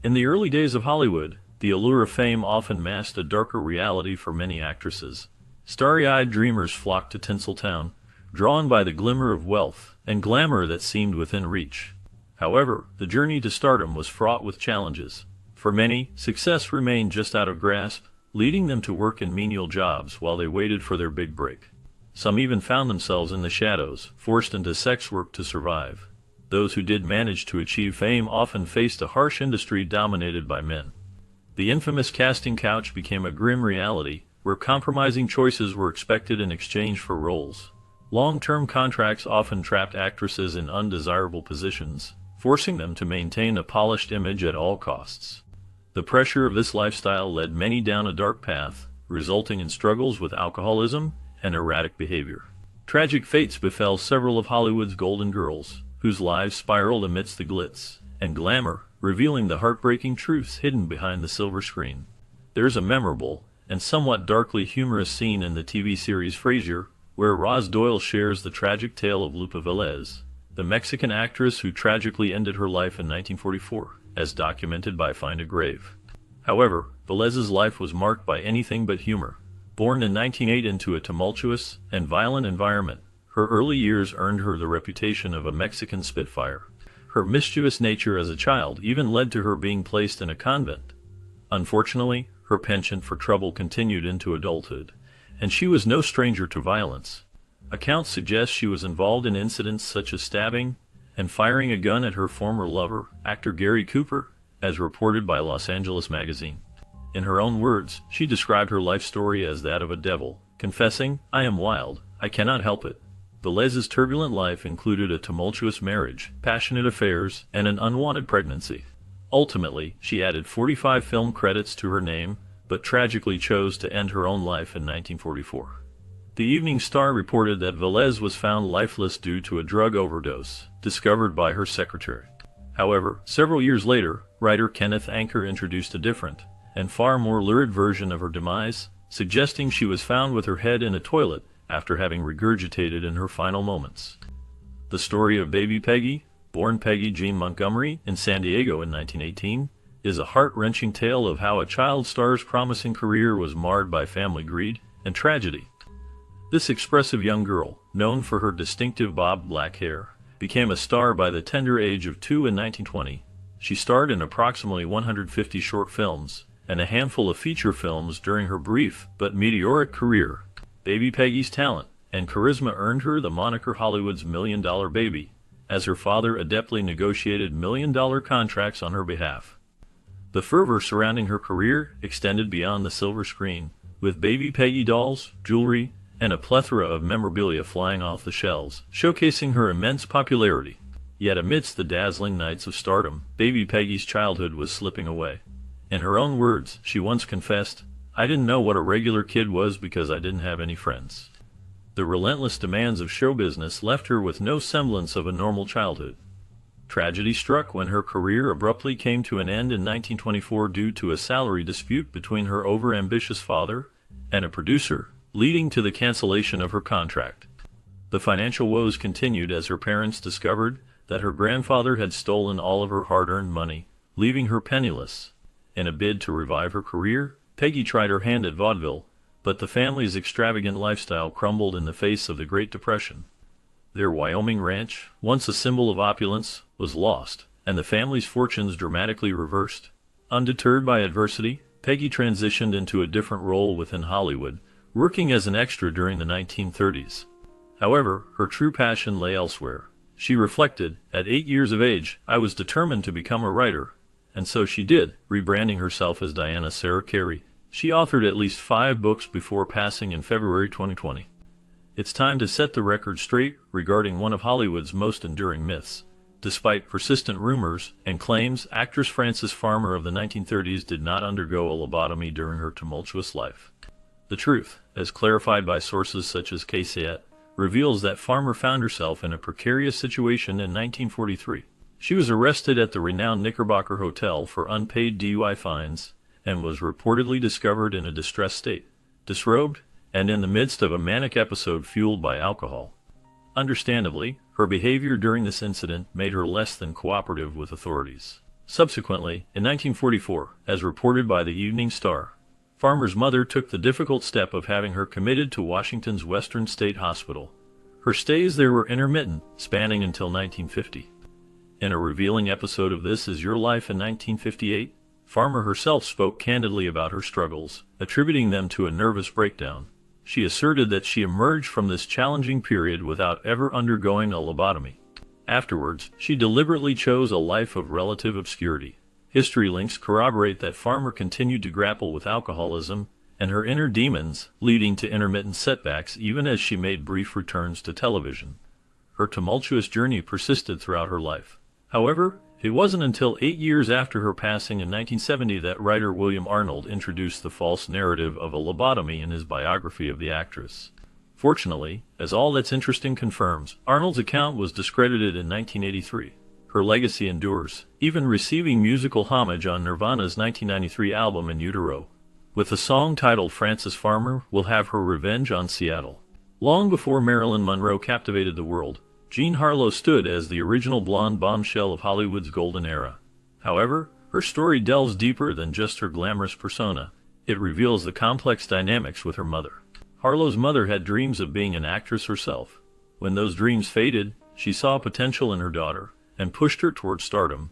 In the early days of Hollywood, the allure of fame often masked a darker reality for many actresses. Starry-eyed dreamers flocked to Tinseltown, drawn by the glimmer of wealth and glamour that seemed within reach. However, the journey to stardom was fraught with challenges. For many, success remained just out of grasp, leading them to work in menial jobs while they waited for their big break. Some even found themselves in the shadows, forced into sex work to survive. Those who did manage to achieve fame often faced a harsh industry dominated by men. The infamous casting couch became a grim reality, where compromising choices were expected in exchange for roles. Long-term contracts often trapped actresses in undesirable positions, forcing them to maintain a polished image at all costs. The pressure of this lifestyle led many down a dark path, resulting in struggles with alcoholism and erratic behavior. Tragic fates befell several of Hollywood's golden girls, whose lives spiraled amidst the glitz and glamour, revealing the heartbreaking truths hidden behind the silver screen. There's a memorable and somewhat darkly humorous scene in the TV series Frasier, where Roz Doyle shares the tragic tale of Lupe Velez, the Mexican actress who tragically ended her life in 1944, as documented by Find a Grave. However, Velez's life was marked by anything but humor. Born in 1908 into a tumultuous and violent environment, her early years earned her the reputation of a Mexican Spitfire. Her mischievous nature as a child even led to her being placed in a convent. Unfortunately, her penchant for trouble continued into adulthood, and she was no stranger to violence. Accounts suggest she was involved in incidents such as stabbing and firing a gun at her former lover, actor Gary Cooper, as reported by Los Angeles Magazine. In her own words, she described her life story as that of a devil, confessing, "I am wild, I cannot help it." Velez's turbulent life included a tumultuous marriage, passionate affairs, and an unwanted pregnancy. Ultimately, she added 45 film credits to her name, but tragically chose to end her own life in 1944. The Evening Star reported that Velez was found lifeless due to a drug overdose, discovered by her secretary. However, several years later, writer Kenneth Anker introduced a different, and far more lurid version of her demise, suggesting she was found with her head in a toilet after having regurgitated in her final moments. The story of baby Peggy, born Peggy Jean Montgomery in San Diego in 1918, is a heart-wrenching tale of how a child star's promising career was marred by family greed and tragedy. This expressive young girl, known for her distinctive bobbed black hair, became a star by the tender age of 2 in 1920. She starred in approximately 150 short films and a handful of feature films during her brief but meteoric career. Baby Peggy's talent and charisma earned her the moniker Hollywood's million-dollar baby, as her father adeptly negotiated million-dollar contracts on her behalf. The fervor surrounding her career extended beyond the silver screen, with Baby Peggy dolls, jewelry, and a plethora of memorabilia flying off the shelves, showcasing her immense popularity. Yet amidst the dazzling nights of stardom, Baby Peggy's childhood was slipping away. In her own words, she once confessed, "I didn't know what a regular kid was because I didn't have any friends." The relentless demands of show business left her with no semblance of a normal childhood. Tragedy struck when her career abruptly came to an end in 1924 due to a salary dispute between her overambitious father and a producer, leading to the cancellation of her contract. The financial woes continued as her parents discovered that her grandfather had stolen all of her hard-earned money, leaving her penniless. In a bid to revive her career, Peggy tried her hand at vaudeville, but the family's extravagant lifestyle crumbled in the face of the Great Depression. Their Wyoming ranch, once a symbol of opulence, was lost, and the family's fortunes dramatically reversed. Undeterred by adversity, Peggy transitioned into a different role within Hollywood, working as an extra during the 1930s. However, her true passion lay elsewhere. She reflected, "At 8 years of age, I was determined to become a writer." And so she did, rebranding herself as Diana Sarah Carey. She authored at least 5 books before passing in February 2020. It's time to set the record straight regarding one of Hollywood's most enduring myths. Despite persistent rumors and claims, actress Frances Farmer of the 1930s did not undergo a lobotomy during her tumultuous life. The truth, as clarified by sources such as KCET, reveals that Farmer found herself in a precarious situation in 1943. She was arrested at the renowned Knickerbocker Hotel for unpaid DUI fines and was reportedly discovered in a distressed state, disrobed, and in the midst of a manic episode fueled by alcohol. Understandably, her behavior during this incident made her less than cooperative with authorities. Subsequently, in 1944, as reported by the Evening Star, Farmer's mother took the difficult step of having her committed to Washington's Western State Hospital. Her stays there were intermittent, spanning until 1950. In a revealing episode of This Is Your Life in 1958, Farmer herself spoke candidly about her struggles, attributing them to a nervous breakdown. She asserted that she emerged from this challenging period without ever undergoing a lobotomy. Afterwards, she deliberately chose a life of relative obscurity. History links corroborate that Farmer continued to grapple with alcoholism and her inner demons, leading to intermittent setbacks even as she made brief returns to television. Her tumultuous journey persisted throughout her life. However, it wasn't until 8 years after her passing in 1970 that writer William Arnold introduced the false narrative of a lobotomy in his biography of the actress. Fortunately, as All That's Interesting confirms, Arnold's account was discredited in 1983. Her legacy endures, even receiving musical homage on Nirvana's 1993 album In Utero. With a song titled Frances Farmer Will Have Her Revenge on Seattle. Long before Marilyn Monroe captivated the world, Jean Harlow stood as the original blonde bombshell of Hollywood's golden era. However, her story delves deeper than just her glamorous persona. It reveals the complex dynamics with her mother. Harlow's mother had dreams of being an actress herself. When those dreams faded, she saw potential in her daughter and pushed her toward stardom.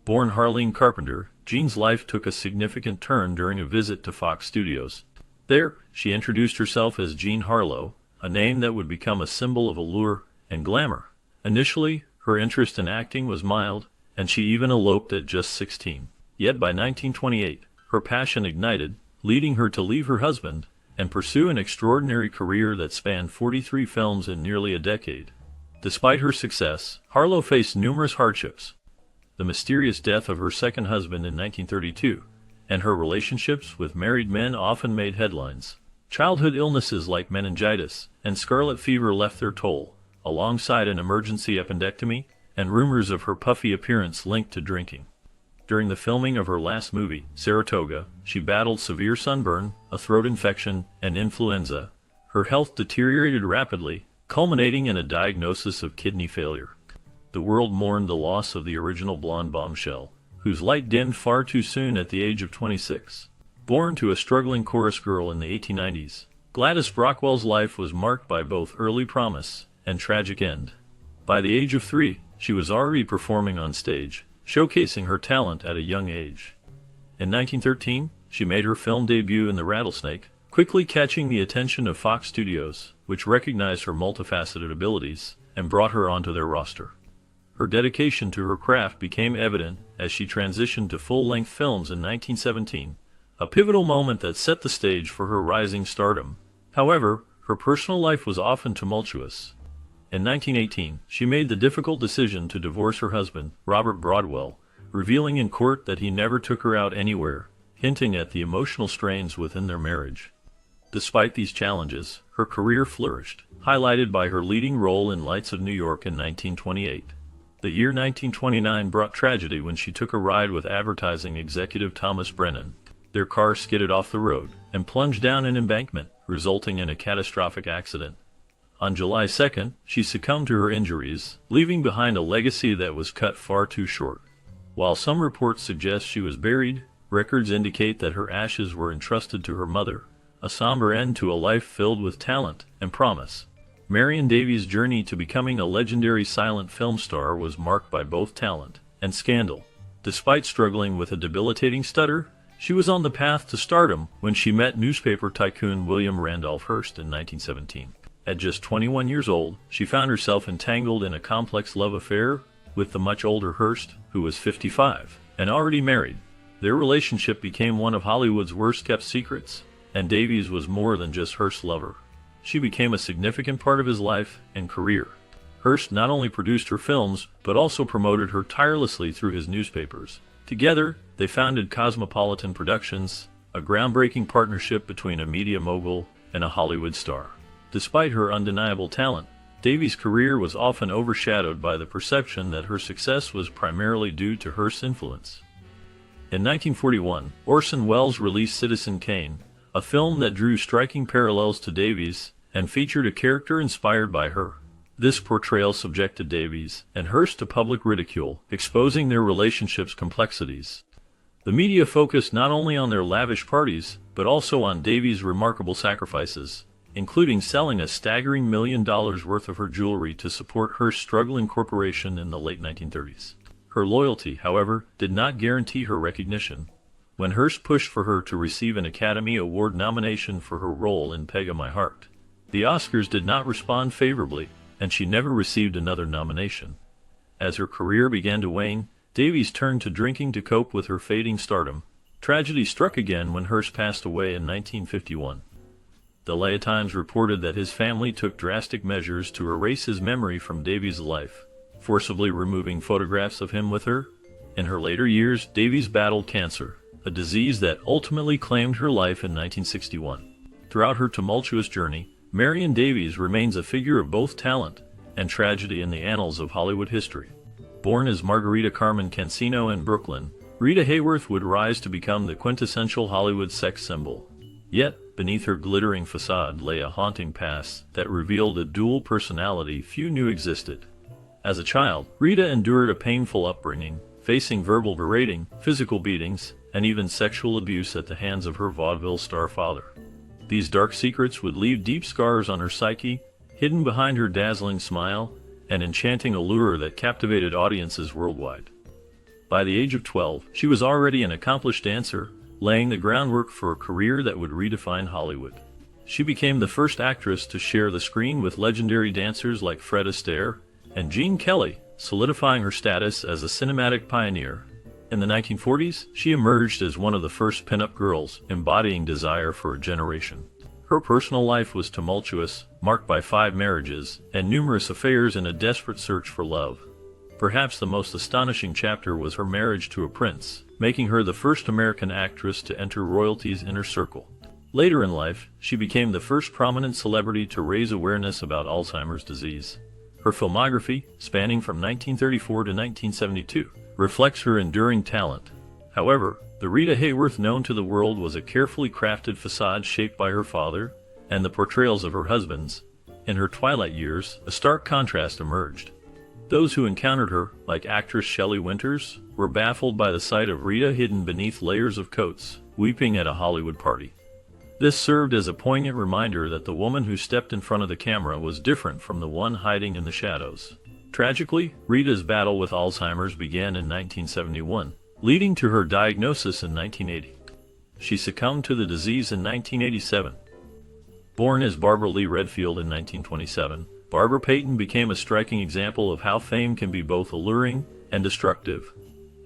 Born Harleen Carpenter, Jean's life took a significant turn during a visit to Fox Studios. There, she introduced herself as Jean Harlow, a name that would become a symbol of allure and glamour. Initially, her interest in acting was mild, and she even eloped at just 16. Yet by 1928, her passion ignited, leading her to leave her husband and pursue an extraordinary career that spanned 43 films in nearly a decade. Despite her success, Harlow faced numerous hardships. The mysterious death of her second husband in 1932, and her relationships with married men often made headlines. Childhood illnesses like meningitis and scarlet fever left their toll, alongside an emergency appendectomy and rumors of her puffy appearance linked to drinking. During the filming of her last movie, Saratoga, she battled severe sunburn, a throat infection, and influenza. Her health deteriorated rapidly, culminating in a diagnosis of kidney failure. The world mourned the loss of the original blonde bombshell, whose light dimmed far too soon at the age of 26. Born to a struggling chorus girl in the 1890s, Gladys Brockwell's life was marked by both early promise and tragic end. By the age of 3, she was already performing on stage, showcasing her talent at a young age. In 1913, she made her film debut in The Rattlesnake, quickly catching the attention of Fox Studios, which recognized her multifaceted abilities and brought her onto their roster. Her dedication to her craft became evident as she transitioned to full-length films in 1917, a pivotal moment that set the stage for her rising stardom. However, her personal life was often tumultuous. In 1918, she made the difficult decision to divorce her husband, Robert Broadwell, revealing in court that he never took her out anywhere, hinting at the emotional strains within their marriage. Despite these challenges, her career flourished, highlighted by her leading role in Lights of New York in 1928. The year 1929 brought tragedy when she took a ride with advertising executive Thomas Brennan. Their car skidded off the road and plunged down an embankment, resulting in a catastrophic accident. On July 2nd, she succumbed to her injuries, leaving behind a legacy that was cut far too short. While some reports suggest she was buried, records indicate that her ashes were entrusted to her mother, a somber end to a life filled with talent and promise. Marion Davies' journey to becoming a legendary silent film star was marked by both talent and scandal. Despite struggling with a debilitating stutter, she was on the path to stardom when she met newspaper tycoon William Randolph Hearst in 1917. At just 21 years old, she found herself entangled in a complex love affair with the much older Hearst, who was 55 and already married. Their relationship became one of Hollywood's worst-kept secrets, and Davies was more than just Hearst's lover. She became a significant part of his life and career. Hearst not only produced her films, but also promoted her tirelessly through his newspapers. Together, they founded Cosmopolitan Productions, a groundbreaking partnership between a media mogul and a Hollywood star. Despite her undeniable talent, Davies' career was often overshadowed by the perception that her success was primarily due to Hearst's influence. In 1941, Orson Welles released Citizen Kane, a film that drew striking parallels to Davies and featured a character inspired by her. This portrayal subjected Davies and Hearst to public ridicule, exposing their relationship's complexities. The media focused not only on their lavish parties, but also on Davies' remarkable sacrifices, including selling a staggering $1 million worth of her jewelry to support Hearst's struggling corporation in the late 1930s. Her loyalty, however, did not guarantee her recognition. When Hearst pushed for her to receive an Academy Award nomination for her role in Peg of My Heart, the Oscars did not respond favorably, and she never received another nomination. As her career began to wane, Davies turned to drinking to cope with her fading stardom. Tragedy struck again when Hearst passed away in 1951. The LA Times reported that his family took drastic measures to erase his memory from Davies' life, forcibly removing photographs of him with her. In her later years, Davies battled cancer, a disease that ultimately claimed her life in 1961. Throughout her tumultuous journey, Marion Davies remains a figure of both talent and tragedy in the annals of Hollywood history. Born as Margarita Carmen Cancino in Brooklyn, Rita Hayworth would rise to become the quintessential Hollywood sex symbol. Yet, beneath her glittering facade lay a haunting past that revealed a dual personality few knew existed. As a child, Rita endured a painful upbringing, facing verbal berating, physical beatings, and even sexual abuse at the hands of her vaudeville star father. These dark secrets would leave deep scars on her psyche, hidden behind her dazzling smile and enchanting allure that captivated audiences worldwide. By the age of 12, she was already an accomplished dancer, laying the groundwork for a career that would redefine Hollywood. She became the first actress to share the screen with legendary dancers like Fred Astaire and Gene Kelly, solidifying her status as a cinematic pioneer. In the 1940s, she emerged as one of the first pin-up girls, embodying desire for a generation. Her personal life was tumultuous, marked by 5 marriages and numerous affairs in a desperate search for love. Perhaps the most astonishing chapter was her marriage to a prince, making her the first American actress to enter royalty's inner circle. Later in life, she became the first prominent celebrity to raise awareness about Alzheimer's disease. Her filmography, spanning from 1934 to 1972, reflects her enduring talent. However, the Rita Hayworth known to the world was a carefully crafted facade shaped by her father and the portrayals of her husbands. In her twilight years, a stark contrast emerged. Those who encountered her, like actress Shelley Winters, were baffled by the sight of Rita hidden beneath layers of coats, weeping at a Hollywood party. This served as a poignant reminder that the woman who stepped in front of the camera was different from the one hiding in the shadows. Tragically, Rita's battle with Alzheimer's began in 1971, leading to her diagnosis in 1980. She succumbed to the disease in 1987. Born as Barbara Lee Redfield in 1927, Barbara Payton became a striking example of how fame can be both alluring and destructive.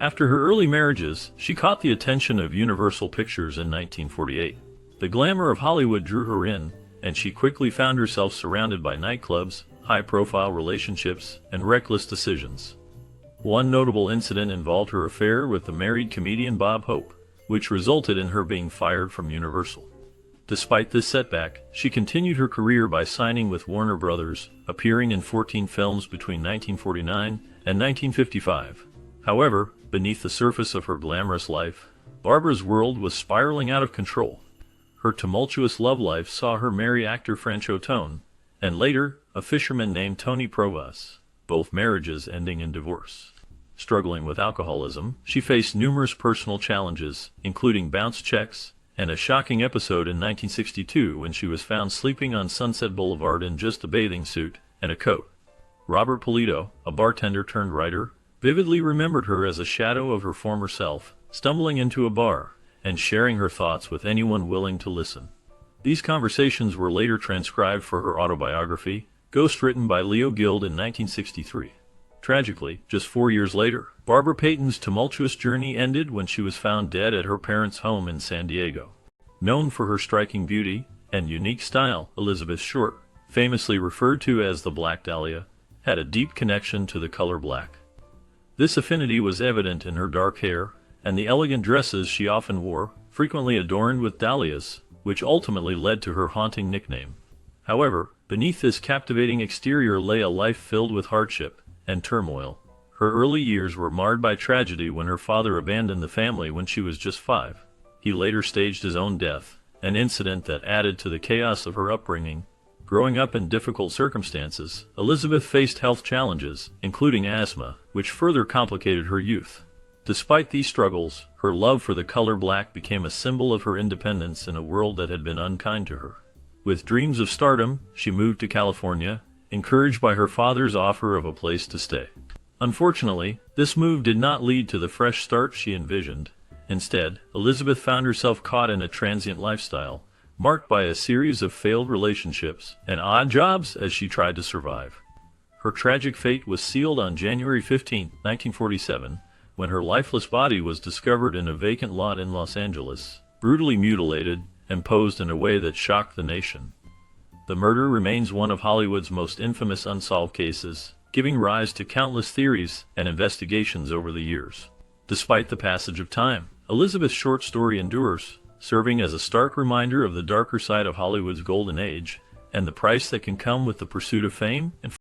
After her early marriages, she caught the attention of Universal Pictures in 1948. The glamour of Hollywood drew her in, and she quickly found herself surrounded by nightclubs, high-profile relationships, and reckless decisions. One notable incident involved her affair with the married comedian Bob Hope, which resulted in her being fired from Universal. Despite this setback, she continued her career by signing with Warner Brothers, appearing in 14 films between 1949 and 1955. However, beneath the surface of her glamorous life, Barbara's world was spiraling out of control. Her tumultuous love life saw her marry actor Franco Tone, and later, a fisherman named Tony Provas, both marriages ending in divorce. Struggling with alcoholism, she faced numerous personal challenges, including bounce checks, and a shocking episode in 1962 when she was found sleeping on Sunset Boulevard in just a bathing suit and a coat. Robert Polito, a bartender turned writer, vividly remembered her as a shadow of her former self, stumbling into a bar and sharing her thoughts with anyone willing to listen. These conversations were later transcribed for her autobiography, ghostwritten by Leo Guild in 1963. Tragically, just 4 years later, Barbara Payton's tumultuous journey ended when she was found dead at her parents' home in San Diego. Known for her striking beauty and unique style, Elizabeth Short, famously referred to as the Black Dahlia, had a deep connection to the color black. This affinity was evident in her dark hair and the elegant dresses she often wore, frequently adorned with dahlias, which ultimately led to her haunting nickname. However, beneath this captivating exterior lay a life filled with hardship and turmoil. Her early years were marred by tragedy when her father abandoned the family when she was just 5. He later staged his own death, an incident that added to the chaos of her upbringing. Growing up in difficult circumstances, Elizabeth faced health challenges, including asthma, which further complicated her youth. Despite these struggles, her love for the color black became a symbol of her independence in a world that had been unkind to her. With dreams of stardom, she moved to California, encouraged by her father's offer of a place to stay. Unfortunately, this move did not lead to the fresh start she envisioned. Instead, Elizabeth found herself caught in a transient lifestyle, marked by a series of failed relationships and odd jobs as she tried to survive. Her tragic fate was sealed on January 15, 1947, when her lifeless body was discovered in a vacant lot in Los Angeles, brutally mutilated and posed in a way that shocked the nation. The murder remains one of Hollywood's most infamous unsolved cases, giving rise to countless theories and investigations over the years. Despite the passage of time, Elizabeth's short story endures, serving as a stark reminder of the darker side of Hollywood's golden age and the price that can come with the pursuit of fame and